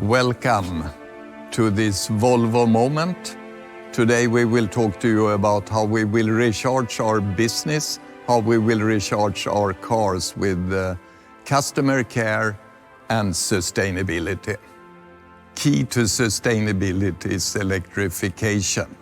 Welcome to this Volvo moment. Today we will talk to you about how we will recharge our business, how we will recharge our cars with customer care and sustainability. Key to sustainability is electrification.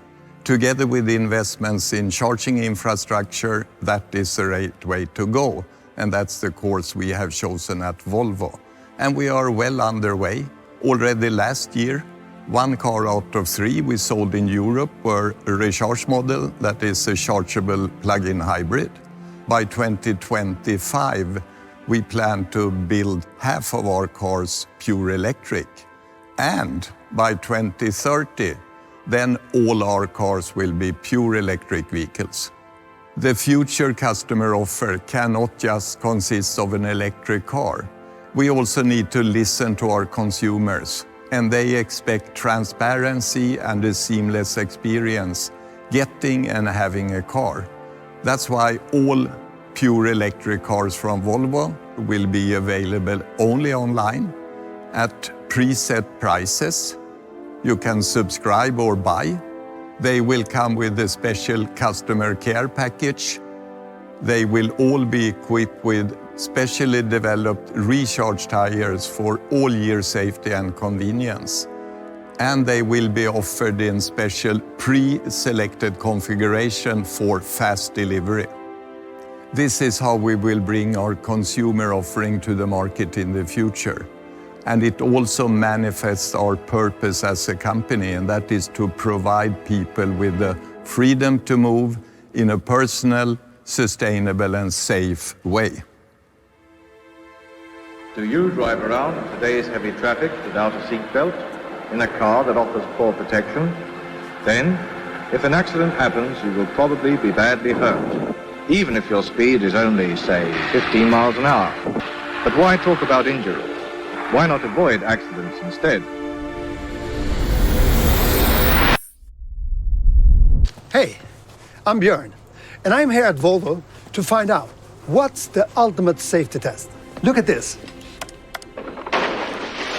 Together with investments in charging infrastructure, that is the right way to go. And that's the course we have chosen at Volvo. And we are well underway. Already last year, 1 car out of 3 we sold in Europe were a Recharge model, that is a chargeable plug-in hybrid. By 2025, we plan to build half of our cars pure electric. And by 2030, then all our cars will be pure electric vehicles. The future customer offer cannot just consist of an electric car. We also need to listen to our consumers, and they expect transparency and a seamless experience getting and having a car. That's why all pure electric cars from Volvo will be available only online at preset prices. You can subscribe or buy. They will come with a special customer care package. They will all be equipped with specially developed recharge tires for all year safety and convenience. And they will be offered in special pre-selected configuration for fast delivery. This is how we will bring our consumer offering to the market in the future. And it also manifests our purpose as a company, and that is to provide people with the freedom to move in a personal, sustainable and safe way. Do you drive around in today's heavy traffic without a seatbelt, in a car that offers poor protection? Then, if an accident happens, you will probably be badly hurt, even if your speed is only, say, 15 miles an hour. But why talk about injuries? Why not avoid accidents instead? Hey, I'm Björn, and I'm here at Volvo to find out what's the ultimate safety test. Look at this.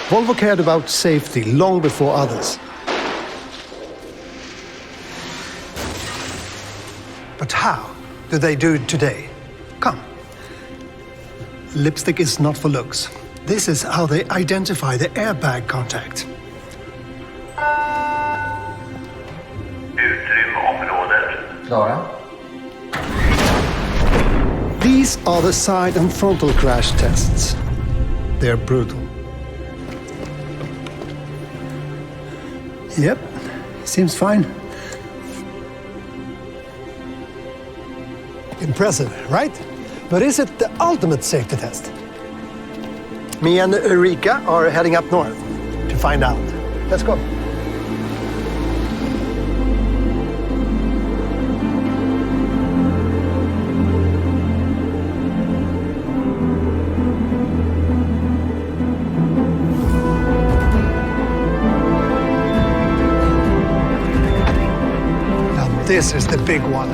Volvo cared about safety long before others. But how do they do it today? Come. Lipstick is not for looks. This is how they identify the airbag contact. Utrymområdet. Klara. These are the side and frontal crash tests. They're brutal. Yep, seems fine. Impressive, right? But is it the ultimate safety test? Me and Ulrika are heading up north to find out. Let's go. This is the big one,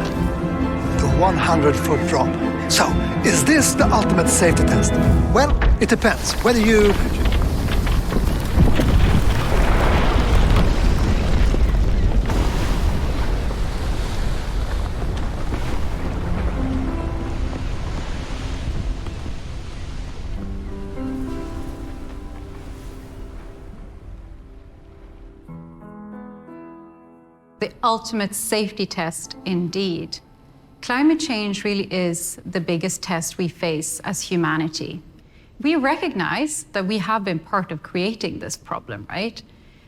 the 100-foot drop. So, is this the ultimate safety test? Well, it depends whether you... The ultimate safety test, indeed. Climate change really is the biggest test we face as humanity. We recognize that we have been part of creating this problem, right?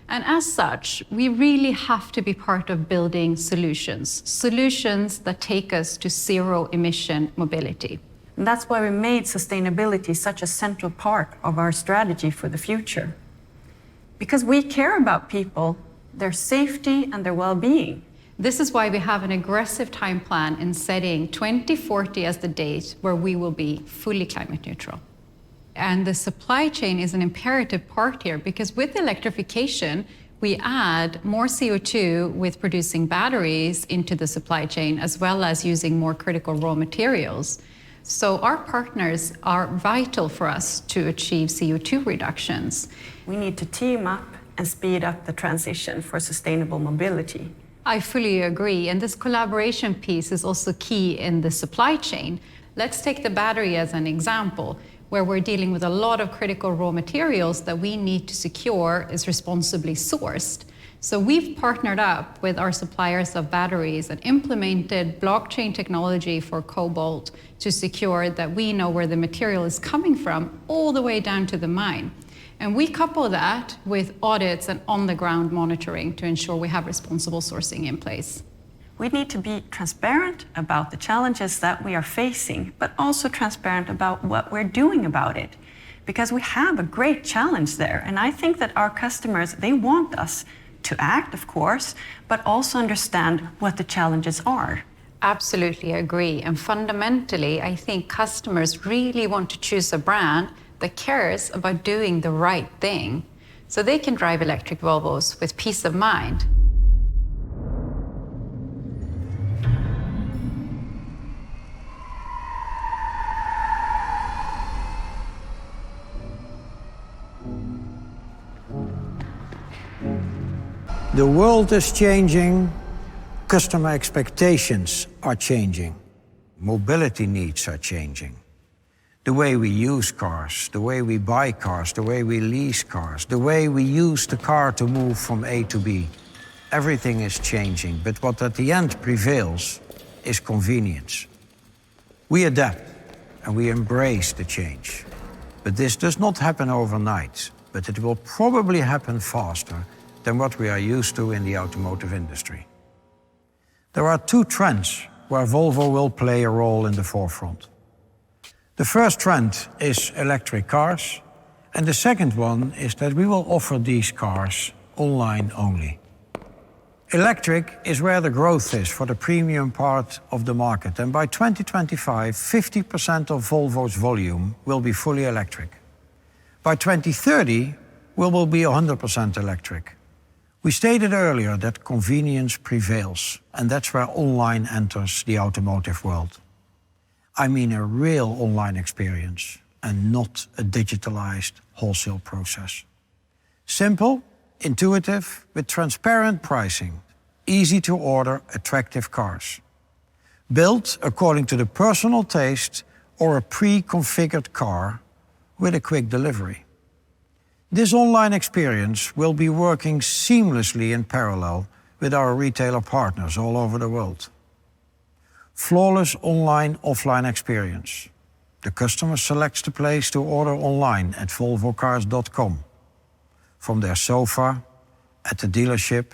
And as such, we really have to be part of building solutions that take us to zero emission mobility. And that's why we made sustainability such a central part of our strategy for the future. Because we care about people, their safety and their well-being. This is why we have an aggressive time plan in setting 2040 as the date where we will be fully climate neutral. And the supply chain is an imperative part here, because with electrification, we add more CO2 with producing batteries into the supply chain, as well as using more critical raw materials. So our partners are vital for us to achieve CO2 reductions. We need to team up and speed up the transition for sustainable mobility. I fully agree, and this collaboration piece is also key in the supply chain. Let's take the battery as an example, where we're dealing with a lot of critical raw materials that we need to secure is responsibly sourced. So we've partnered up with our suppliers of batteries and implemented blockchain technology for cobalt to secure that we know where the material is coming from all the way down to the mine. And we couple that with audits and on-the-ground monitoring to ensure we have responsible sourcing in place. We need to be transparent about the challenges that we are facing, but also transparent about what we're doing about it. Because we have a great challenge there, and I think that our customers, they want us to act, of course, but also understand what the challenges are. Absolutely agree. And fundamentally, I think customers really want to choose a brand that cares about doing the right thing, so they can drive electric Volvos with peace of mind. The world is changing, customer expectations are changing, mobility needs are changing. The way we use cars, the way we buy cars, the way we lease cars, the way we use the car to move from A to B, everything is changing, but what at the end prevails is convenience. We adapt and we embrace the change, but this does not happen overnight, but it will probably happen faster than what we are used to in the automotive industry. There are two trends where Volvo will play a role in the forefront. The first trend is electric cars, and the second one is that we will offer these cars online only. Electric is where the growth is for the premium part of the market, and by 2025, 50% of Volvo's volume will be fully electric. By 2030, we will be 100% electric. We stated earlier that convenience prevails, and that's where online enters the automotive world. I mean a real online experience and not a digitalized wholesale process. Simple, intuitive, with transparent pricing, easy to order, attractive cars. Built according to the personal taste or a pre-configured car with a quick delivery. This online experience will be working seamlessly in parallel with our retailer partners all over the world. Flawless online-offline experience. The customer selects the place to order online at volvocars.com. From their sofa, at the dealership,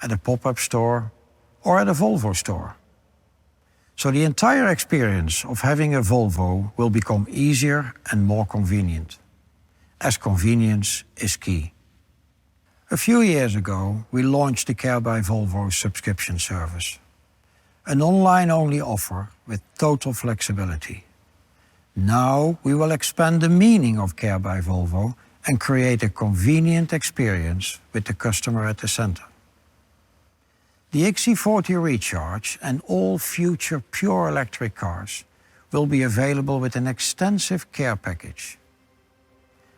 at a pop-up store, or at a Volvo store. So the entire experience of having a Volvo will become easier and more convenient, as convenience is key. A few years ago, we launched the Care by Volvo subscription service, an online-only offer with total flexibility. Now we will expand the meaning of Care by Volvo and create a convenient experience with the customer at the center. The XC40 Recharge and all future pure electric cars will be available with an extensive care package.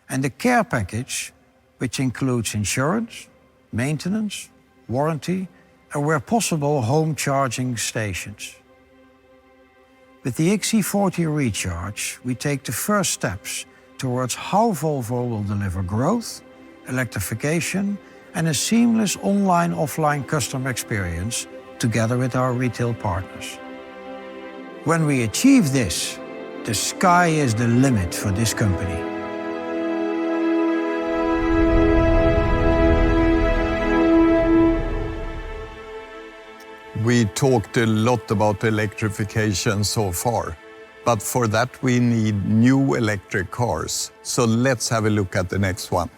And the care package, which includes insurance, maintenance, warranty, and where possible, home charging stations. With the XC40 Recharge, we take the first steps towards how Volvo will deliver growth, electrification, and a seamless online-offline customer experience together with our retail partners. When we achieve this, the sky is the limit for this company. We talked a lot about electrification so far, but for that we need new electric cars. So let's have a look at the next one.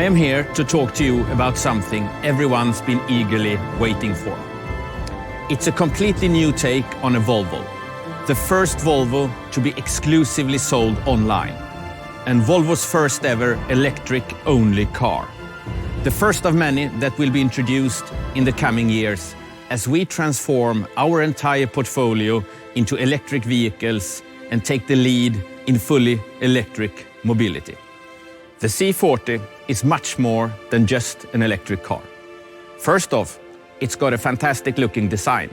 I am here to talk to you about something everyone's been eagerly waiting for. It's a completely new take on a Volvo. The first Volvo to be exclusively sold online. And Volvo's first ever electric-only car. The first of many that will be introduced in the coming years as we transform our entire portfolio into electric vehicles and take the lead in fully electric mobility. The C40 is much more than just an electric car. First off, it's got a fantastic looking design.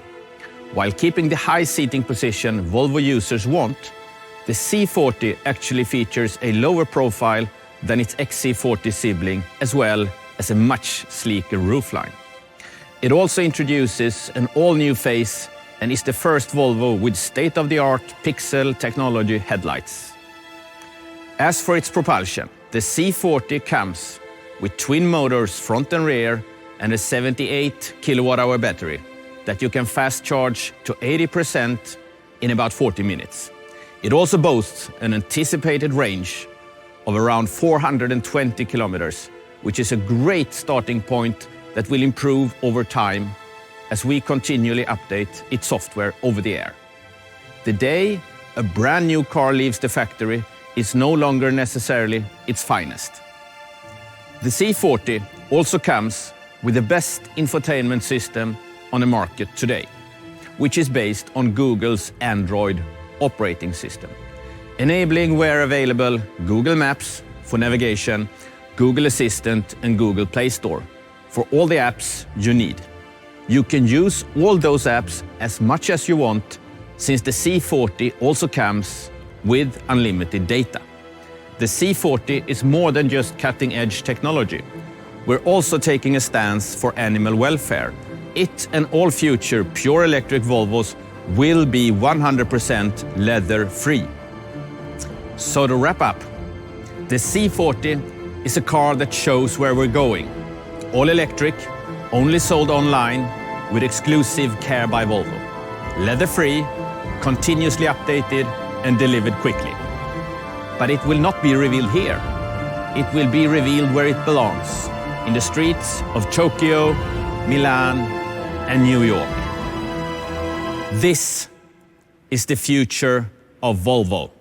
While keeping the high seating position Volvo users want, the C40 actually features a lower profile than its XC40 sibling, as well as a much sleeker roofline. It also introduces an all-new face and is the first Volvo with state-of-the-art pixel technology headlights. As for its propulsion, the C40 comes with twin motors front and rear and a 78 kilowatt-hour battery that you can fast charge to 80% in about 40 minutes. It also boasts an anticipated range of around 420 kilometers, which is a great starting point that will improve over time as we continually update its software over the air. The day a brand new car leaves the factory is no longer necessarily its finest. The C40 also comes with the best infotainment system on the market today, which is based on Google's Android operating system, enabling where available Google Maps for navigation, Google Assistant and Google Play Store for all the apps you need. You can use all those apps as much as you want, since the C40 also comes with unlimited data. The C40 is more than just cutting-edge technology. We're also taking a stance for animal welfare. It and all future pure electric Volvos will be 100% leather-free. So to wrap up, the C40 is a car that shows where we're going. All electric, only sold online, with exclusive care by Volvo. Leather-free, continuously updated and delivered quickly. But it will not be revealed here. It will be revealed where it belongs, in the streets of Tokyo, Milan and New York. This is the future of Volvo.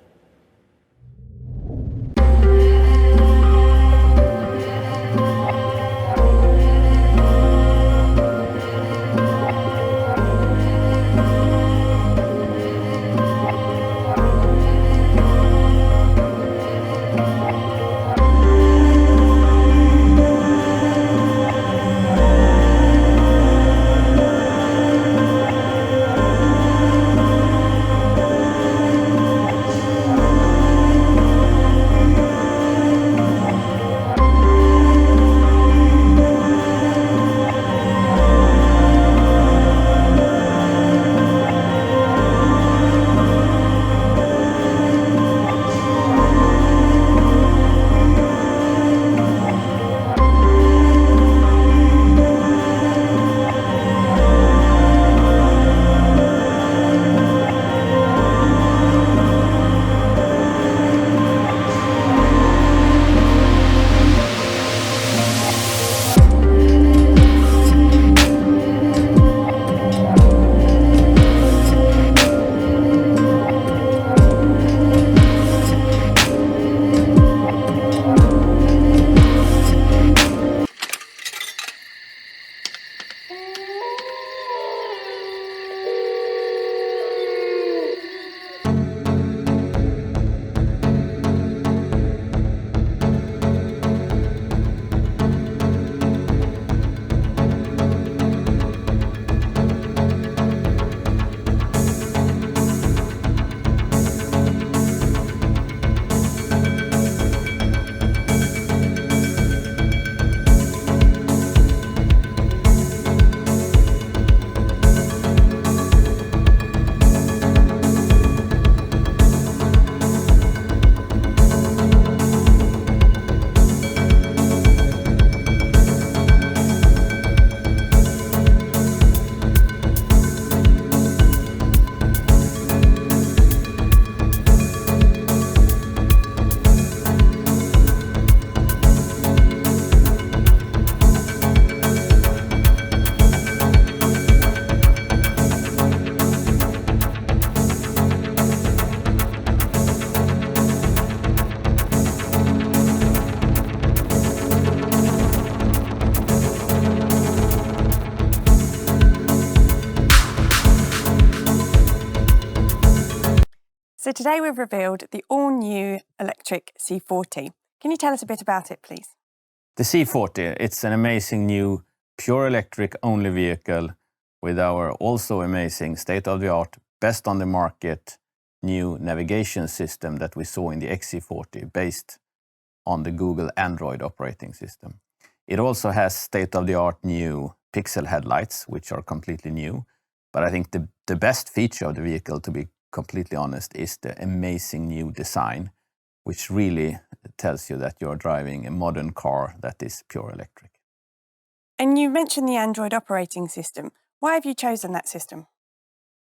today we've revealed the all-new electric C40. Can you tell us a bit about it, please? The C40, it's an amazing new pure electric only vehicle with our also amazing state-of-the-art, best on the market new navigation system that we saw in the XC40 based on the Google Android operating system. It also has state-of-the-art new pixel headlights, which are completely new. But I think the best feature of the vehicle, to be completely honest, is the amazing new design, which really tells you that you're driving a modern car that is pure electric. And you mentioned the Android operating system. Why have you chosen that system?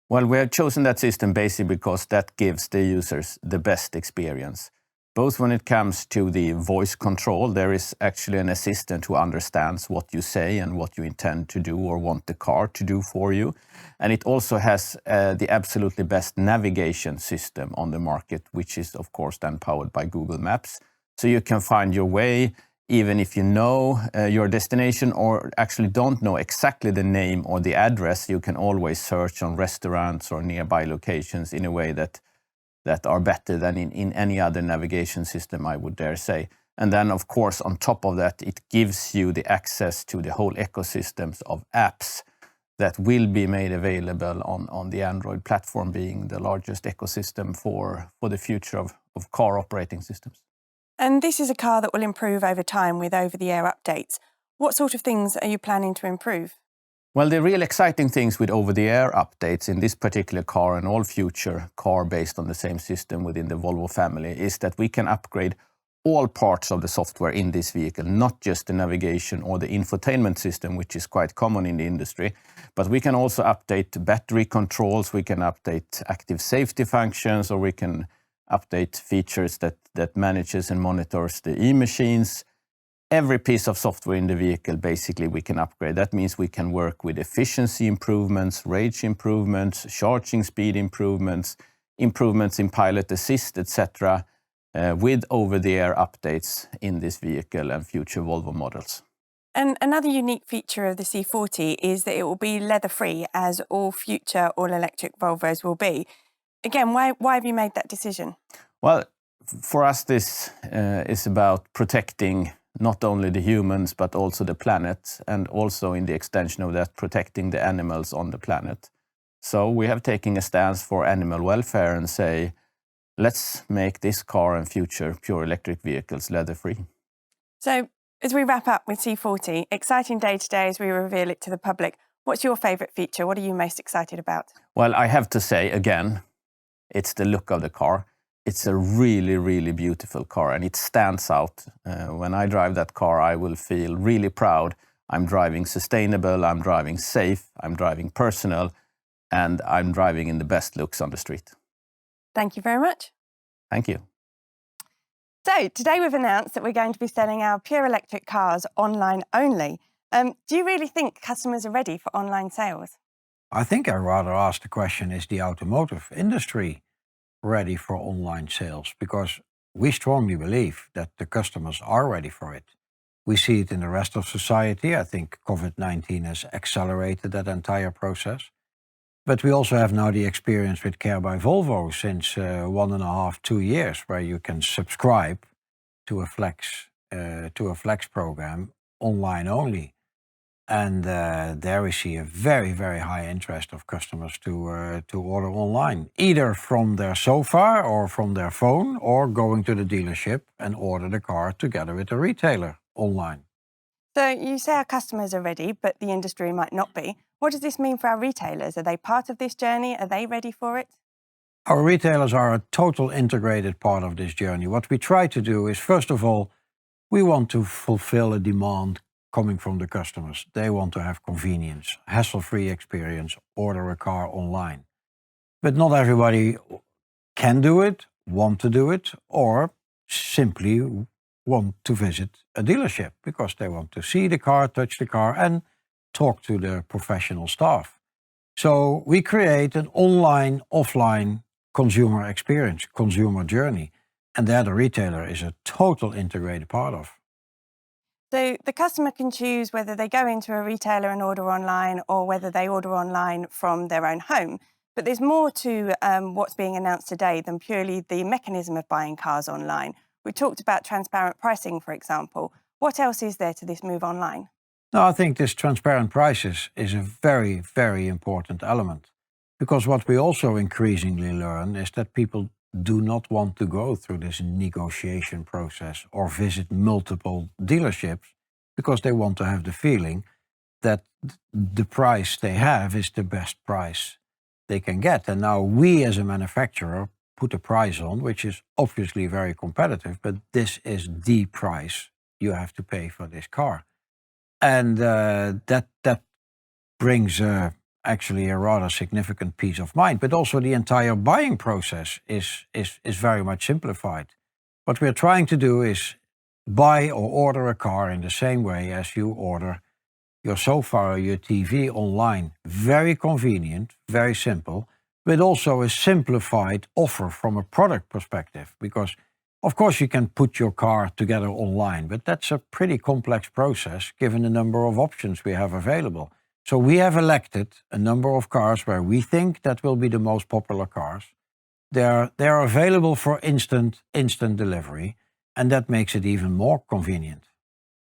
Well, we have chosen that system basically because that gives the users the best experience. Both when it comes to the voice control, there is actually an assistant who understands what you say and what you intend to do or want the car to do for you. And it also has the absolutely best navigation system on the market, which is of course then powered by Google Maps. So you can find your way even if you know your destination or actually don't know exactly the name or the address. You can always search on restaurants or nearby locations in a way that are better than in any other navigation system, I would dare say. And then, of course, on top of that, it gives you the access to the whole ecosystems of apps that will be made available on the Android platform, being the largest ecosystem for the future of car operating systems. And this is a car that will improve over time with over-the-air updates. What sort of things are you planning to improve? Well, the real exciting things with over-the-air updates in this particular car and all future car based on the same system within the Volvo family is that we can upgrade all parts of the software in this vehicle, not just the navigation or the infotainment system, which is quite common in the industry, but we can also update battery controls, we can update active safety functions, or we can update features that manages and monitors the e-machines. Every piece of software in the vehicle, basically, we can upgrade. That means we can work with efficiency improvements, range improvements, charging speed improvements, improvements in pilot assist, etc., with over-the-air updates in this vehicle and future Volvo models. And another unique feature of the C40 is that it will be leather-free, as all future all-electric Volvos will be. Again, why have you made that decision? Well, for us, this is about protecting not only the humans, but also the planet, and also in the extension of that, protecting the animals on the planet. So we have taken a stance for animal welfare and say, let's make this car and future pure electric vehicles leather-free. So as we wrap up with C40, exciting day today as we reveal it to the public. What's your favourite feature? What are you most excited about? Well, I have to say, again, it's the look of the car. It's a really, really beautiful car, and it stands out. When I drive that car, I will feel really proud. I'm driving sustainable, I'm driving safe, I'm driving personal, and I'm driving in the best looks on the street. Thank you very much. Thank you. So today we've announced that we're going to be selling our pure electric cars online only. Do you really think customers are ready for online sales? I think I rather ask the question, is the automotive industry ready for online sales? Because we strongly believe that the customers are ready for it. We see it in the rest of society. I think COVID-19 has accelerated that entire process. But we also have now the experience with Care by Volvo since 1.5, 2 years, where you can subscribe to a flex program online only. And there we see a very, very high interest of customers to order online, either from their sofa or from their phone, or going to the dealership and order the car together with the retailer online. So you say our customers are ready, but the industry might not be. What does this mean for our retailers? Are they part of this journey? Are they ready for it? Our retailers are a total integrated part of this journey. What we try to do is, first of all, we want to fulfill a demand coming from the customers. They want to have convenience, hassle-free experience, order a car online. But not everybody can do it, want to do it, or simply want to visit a dealership because they want to see the car, touch the car, and talk to the professional staff. So we create an online, offline consumer experience, consumer journey, and there the retailer is a total integrated part of. So the customer can choose whether they go into a retailer and order online or whether they order online from their own home. But there's more to what's being announced today than purely the mechanism of buying cars online. We talked about transparent pricing, for example. What else is there to this move online? No, I think this transparent prices is a very, very important element. Because what we also increasingly learn is that people do not want to go through this negotiation process or visit multiple dealerships because they want to have the feeling that the price they have is the best price they can get. And now we as a manufacturer put a price on, which is obviously very competitive, but this is the price you have to pay for this car. And that brings actually a rather significant peace of mind, but also the entire buying process is very much simplified. What we're trying to do is buy or order a car in the same way as you order your sofa or your TV online. Very convenient, very simple, but also a simplified offer from a product perspective. Because of course you can put your car together online, but that's a pretty complex process given the number of options we have available. So we have elected a number of cars where we think that will be the most popular cars. They're available for instant delivery, and that makes it even more convenient.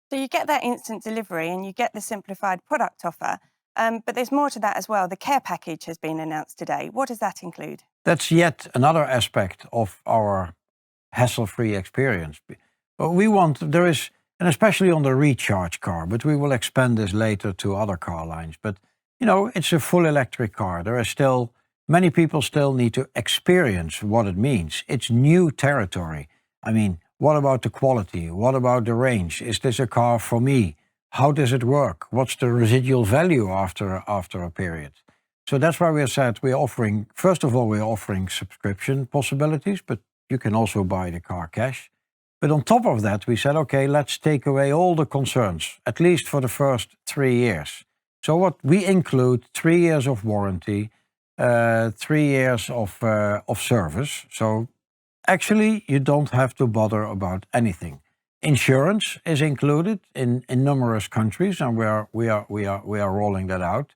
So you get that instant delivery and you get the simplified product offer, but there's more to that as well. The care package has been announced today. What does that include? That's yet another aspect of our hassle-free experience. There is, and especially on the Recharge car, but we will expand this later to other car lines. But, it's a full electric car. Many people still need to experience what it means. It's new territory. I mean, what about the quality? What about the range? Is this a car for me? How does it work? What's the residual value after a period? So that's why we said we're offering subscription possibilities, but you can also buy the car cash. But on top of that, we said, okay, let's take away all the concerns, at least for the first 3 years. So what we include 3 years of warranty, 3 years of service. So actually, you don't have to bother about anything. Insurance is included in numerous countries, and we are rolling that out.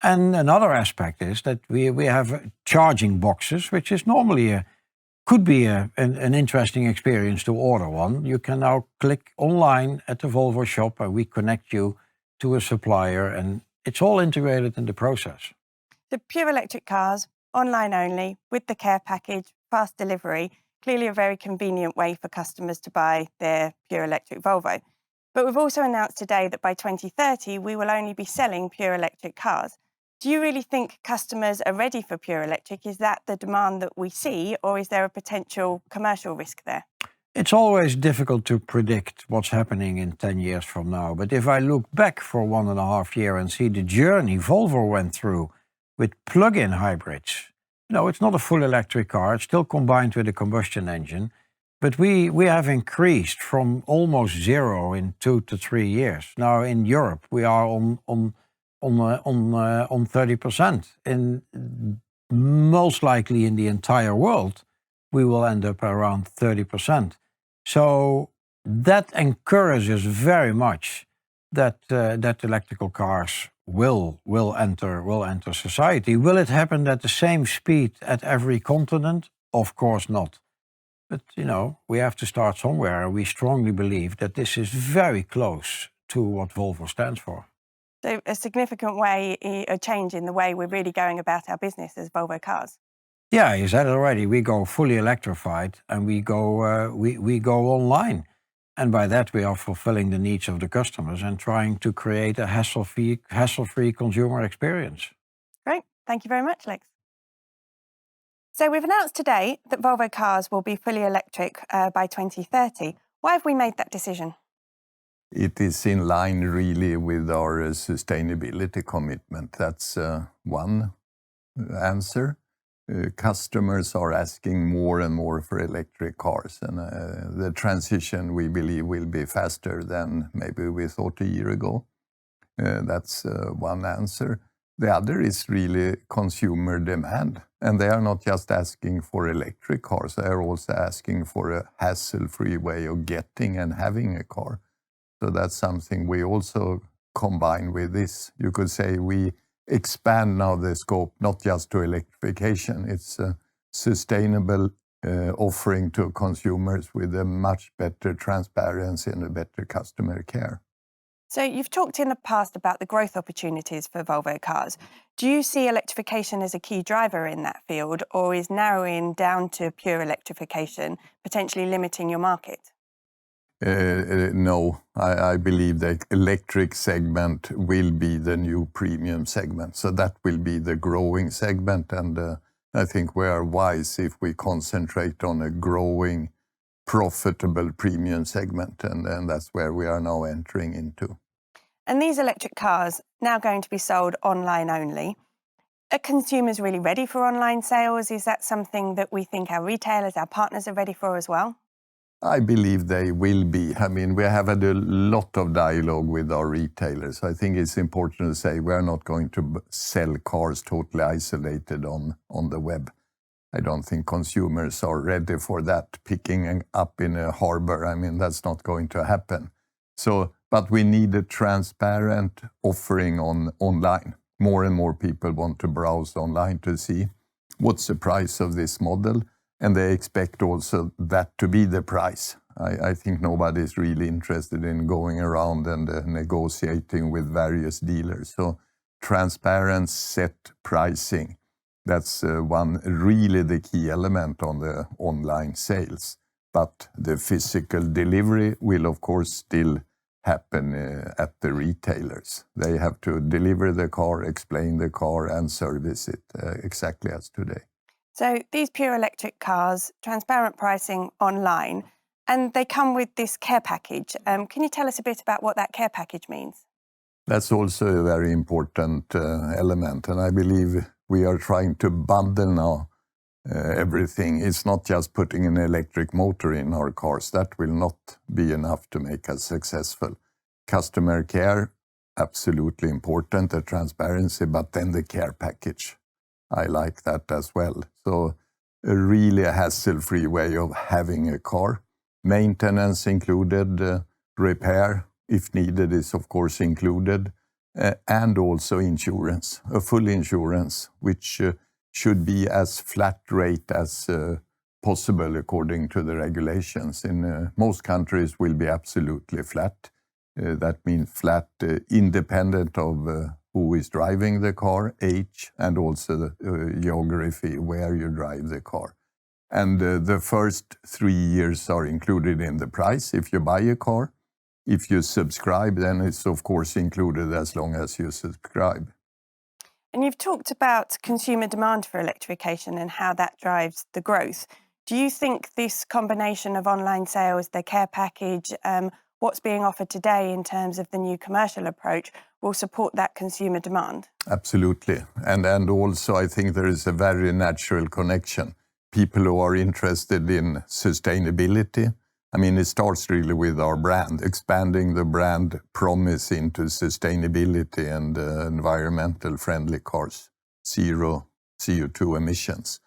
And another aspect is that we have charging boxes, which is normally could be an interesting experience to order one. You can now click online at the Volvo shop, and we connect you to a supplier, and it's all integrated in the process. The pure electric cars, online only, with the care package, fast delivery. Clearly a very convenient way for customers to buy their pure electric Volvo. But we've also announced today that by 2030, we will only be selling pure electric cars. Do you really think customers are ready for pure electric? Is that the demand that we see, or is there a potential commercial risk there? It's always difficult to predict what's happening in 10 years from now. But if I look back for 1.5 years and see the journey Volvo went through with plug-in hybrids, it's not a full electric car. It's still combined with a combustion engine. But we have increased from almost zero in 2 to 3 years. Now in Europe, we are on 30%. In most likely in the entire world, we will end up around 30%. So that encourages very much that electrical cars will enter society. Will it happen at the same speed at every continent? Of course not. But, we have to start somewhere. We strongly believe that this is very close to what Volvo stands for. So a significant a change in the way we're really going about our business as Volvo Cars. Yeah, you said it already. We go fully electrified, and we go online. And by that, we are fulfilling the needs of the customers and trying to create a hassle-free consumer experience. Great. Thank you very much, Lex. So we've announced today that Volvo Cars will be fully electric by 2030. Why have we made that decision? It is in line really with our sustainability commitment. That's one answer. Customers are asking more and more for electric cars, and the transition, we believe, will be faster than maybe we thought a year ago. That's one answer. The other is really consumer demand, and they are not just asking for electric cars, they are also asking for a hassle-free way of getting and having a car. So that's something we also combine with this. You could say we expand now the scope, not just to electrification. It's a sustainable offering to consumers with a much better transparency and a better customer care. So you've talked in the past about the growth opportunities for Volvo Cars. Do you see electrification as a key driver in that field, or is narrowing down to pure electrification potentially limiting your market? No, I believe the electric segment will be the new premium segment. So that will be the growing segment. And I think we are wise if we concentrate on a growing, profitable premium segment. And that's where we are now entering into. And these electric cars now going to be sold online only. Are consumers really ready for online sales? Is that something that we think our retailers, our partners are ready for as well? I believe they will be. I mean, we have had a lot of dialogue with our retailers. I think it's important to say we're not going to sell cars totally isolated on the web. I don't think consumers are ready for that, picking up in a harbor. I mean, that's not going to happen. But we need a transparent offering online. More and more people want to browse online to see what's the price of this model. And they expect also that to be the price. I think nobody is really interested in going around and negotiating with various dealers. So transparent set pricing, that's one really the key element on the online sales. But the physical delivery will of course still happen at the retailers. They have to deliver the car, explain the car and service it exactly as today. So these pure electric cars, transparent pricing online, and they come with this care package. Can you tell us a bit about what that care package means? That's also a very important element. And I believe we are trying to bundle now everything. It's not just putting an electric motor in our cars. That will not be enough to make us successful. Customer care, absolutely important, the transparency, but then the care package. I like that as well. So really a hassle-free way of having a car. Maintenance included, repair, if needed, is of course included, and also insurance, a full insurance, which should be as flat rate as possible according to the regulations. In most countries will be absolutely flat. That means flat independent of who is driving the car, age, and also the geography where you drive the car. And the first 3 years are included in the price if you buy a car. If you subscribe, then it's of course included as long as you subscribe. And you've talked about consumer demand for electrification and how that drives the growth. Do you think this combination of online sales, the care package, what's being offered today in terms of the new commercial approach will support that consumer demand? Absolutely. And also I think there is a very natural connection. People who are interested in sustainability, I mean, it starts really with our brand, expanding the brand promise into sustainability and environmental friendly cars, zero CO2 emissions.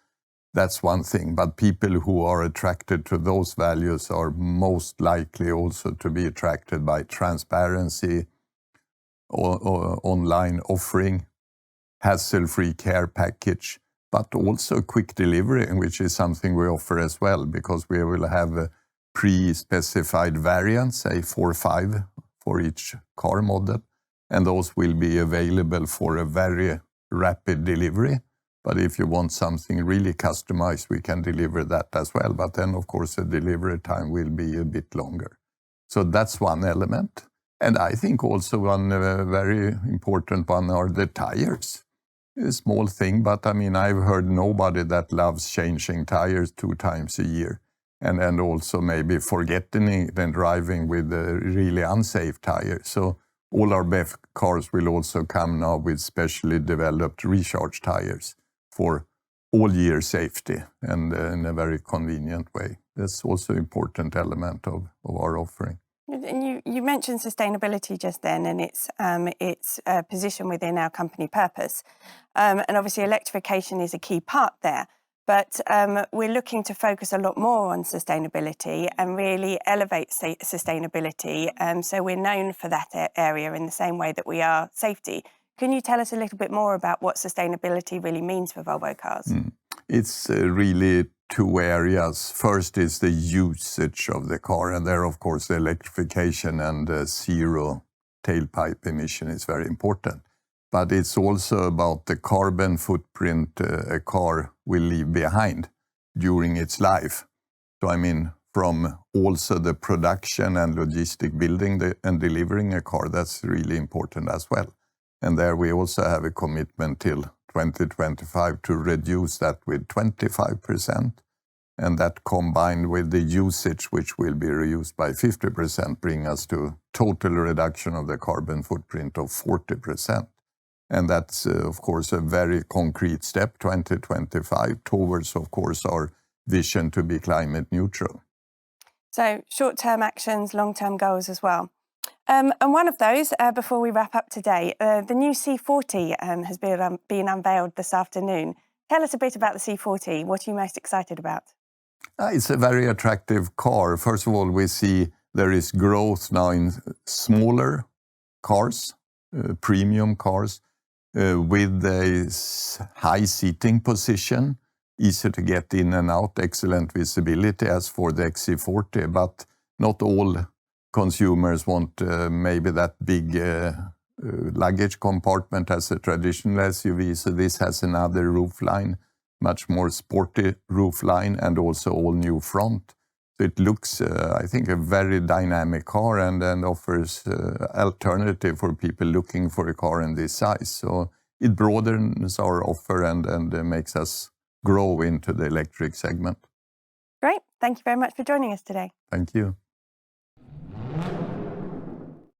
That's one thing, but people who are attracted to those values are most likely also to be attracted by transparency, or online offering, hassle-free care package, but also quick delivery, which is something we offer as well, because we will have pre-specified variants, say 4 or 5 for each car model, and those will be available for a very rapid delivery. But if you want something really customized, we can deliver that as well. But then, of course, the delivery time will be a bit longer. So that's one element. And I think also one very important one are the tires. A small thing, but I mean, I've heard nobody that loves changing tires 2 times a year. And also maybe forgetting it and driving with really unsafe tires. So all our BEV cars will also come now with specially developed recharge tires for all year safety and in a very convenient way. That's also an important element of our offering. And you mentioned sustainability just then, and its position within our company purpose. And obviously electrification is a key part there. But we're looking to focus a lot more on sustainability and really elevate sustainability. So we're known for that area in the same way that we are safety. Can you tell us a little bit more about what sustainability really means for Volvo Cars? It's really two areas. First is the usage of the car, and there, of course, the electrification and zero tailpipe emission is very important. But it's also about the carbon footprint a car will leave behind during its life. So, I mean, from also the production and logistic building and delivering a car, that's really important as well. And there we also have a commitment till 2025 to reduce that with 25%. And that combined with the usage, which will be reduced by 50%, bring us to total reduction of the carbon footprint of 40%. And that's, of course, a very concrete step, 2025, towards, of course, our vision to be climate neutral. So short-term actions, long-term goals as well. And one of those, before we wrap up today, the new C40 has been unveiled this afternoon. Tell us a bit about the C40. What are you most excited about? It's a very attractive car. First of all, we see there is growth now in smaller cars, premium cars, with a high seating position, easy to get in and out, excellent visibility as for the XC40, but not all consumers want maybe that big luggage compartment as a traditional SUV, so this has another roof line, much more sporty roof line, and also all new front. So it looks, I think, a very dynamic car and offers alternative for people looking for a car in this size. So it broadens our offer and makes us grow into the electric segment. Great. Thank you very much for joining us today. Thank you.